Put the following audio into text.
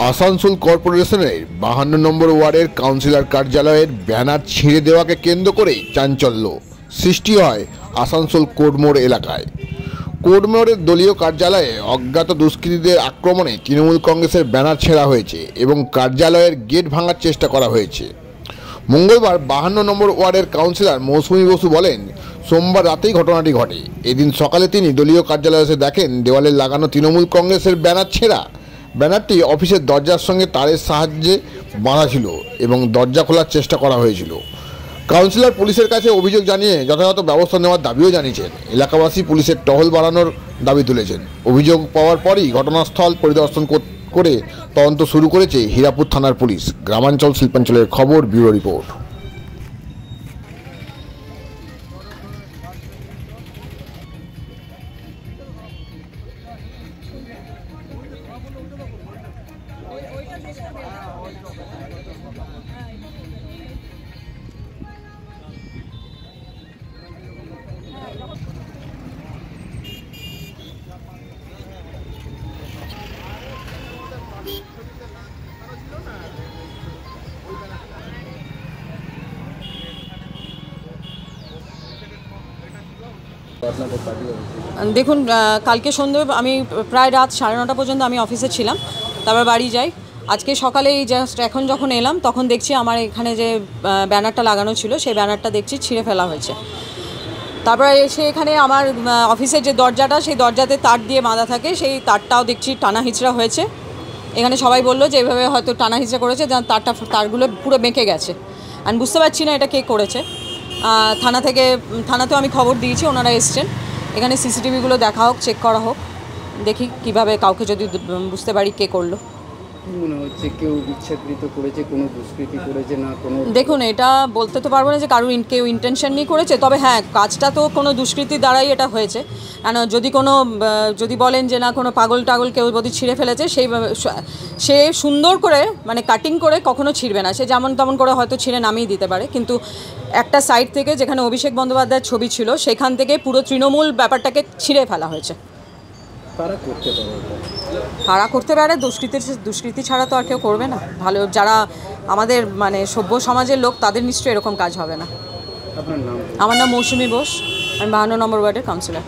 আসানসোল কর্পোরেশনের 52 নম্বর ওয়ার্ডের কাউন্সিলর কার্যালয়ের ব্যানার ছিঁড়ে দেওয়াকে কেন্দ্র করেই চাঞ্চল্য সৃষ্টি হয় আসানসোল কোর্টমোড় এলাকায়। কোর্টমোড়ের দলীয় কার্যালয়ে অজ্ঞাত দুষ্কৃতীদের আক্রমণে তৃণমূল কংগ্রেসের ব্যানার ছেঁড়া হয়েছে এবং কার্যালয়ের গেট ভাঙার চেষ্টা করা হয়েছে। মঙ্গলবার 52 নম্বর ওয়ার্ডের কাউন্সিলর মৌসুমী বসু বলেন, সোমবার রাতেই ঘটনাটি ঘটে। এদিন সকালে তিনি দলীয় কার্যালয়ে এসে দেখেন দেওয়ালে লাগানো তৃণমূল কংগ্রেসের ব্যানার ছেঁড়া। ব্যানারটি অফিসের দরজার সঙ্গে তারের সাহায্যে বাঁধা ছিল এবং দরজা খোলার চেষ্টা করা হয়েছিল। কাউন্সিলর পুলিশের কাছে অভিযোগ জানিয়ে যথাযথ ব্যবস্থা নেওয়ার দাবিও জানিয়েছেন। এলাকাবাসী পুলিশের টহল বাড়ানোর দাবি তুলেছেন। অভিযোগ পাওয়ার পরই ঘটনাস্থল পরিদর্শন করে তদন্ত শুরু করেছে হীরাপুর থানার পুলিশ। গ্রামাঞ্চল শিল্পাঞ্চলের খবর, ব্যুরো রিপোর্ট। দেখুন, কালকে সন্ধ্যে আমি প্রায় রাত 9:30 পর্যন্ত আমি অফিসে ছিলাম, তারপর বাড়ি যাই। আজকে সকালে এই জাস্ট এখন যখন এলাম তখন দেখছি আমার এখানে যে ব্যানারটা লাগানো ছিল সেই ব্যানারটা দেখছি ছিঁড়ে ফেলা হয়েছে। তারপরে এসে এখানে আমার অফিসের যে দরজাটা সেই দরজাতে তার দিয়ে বাঁধা থাকে, সেই তারটাও দেখছি টানা হিচড়া হয়েছে। এখানে সবাই বললো যে এভাবে হয়তো টানা হিচড়া করেছে, তারগুলো পুরো বেঁকে গেছে। আমি বুঝতে পারছি না এটা কে করেছে। থানাতেও আমি খবর দিয়েছি, ওনারা এসছেন। এখানে সিসিটিভিগুলো দেখা হোক, চেক করা হোক, দেখি কিভাবে কাউকে যদি বুঝতে পারি কে করলো। মনে হচ্ছে কেউ ইচ্ছাকৃত করেছে, কোনো দুষ্কৃতি করেছে না কোনো? দেখুন, এটা বলতে তো পারবো না যে কেউ ইন্টেনশন নিয়ে করেছে, তবে হ্যাঁ কাজটা তো কোনো দুষ্কৃতির দ্বারাই এটা হয়েছে। কেন যদি বলেন যে না কোনো পাগল কেউ যদি ছিঁড়ে ফেলেছে, সে সুন্দর করে মানে কাটিং করে কখনো ছিঁড়বে না, সে যেমন তেমন করে হয়তো ছিঁড়ে নামিয়ে দিতে পারে। কিন্তু একটা সাইড থেকে যেখানে অভিষেক বন্দ্যোপাধ্যায়ের ছবি ছিল সেখান থেকে পুরো তৃণমূল ব্যাপারটাকে ছিঁড়ে ফেলা হয়েছে। কারা করতে পারে? দুষ্কৃতি ছাড়া তো আর কেউ করবে না। ভালো যারা আমাদের মানে সভ্য সমাজের লোক, তাদের নিশ্চয়ই এরকম কাজ হবে না। আপনার নাম? আমার নাম মৌসুমী বোস, আমি 52 নম্বর ওয়ার্ডের কাউন্সিলর।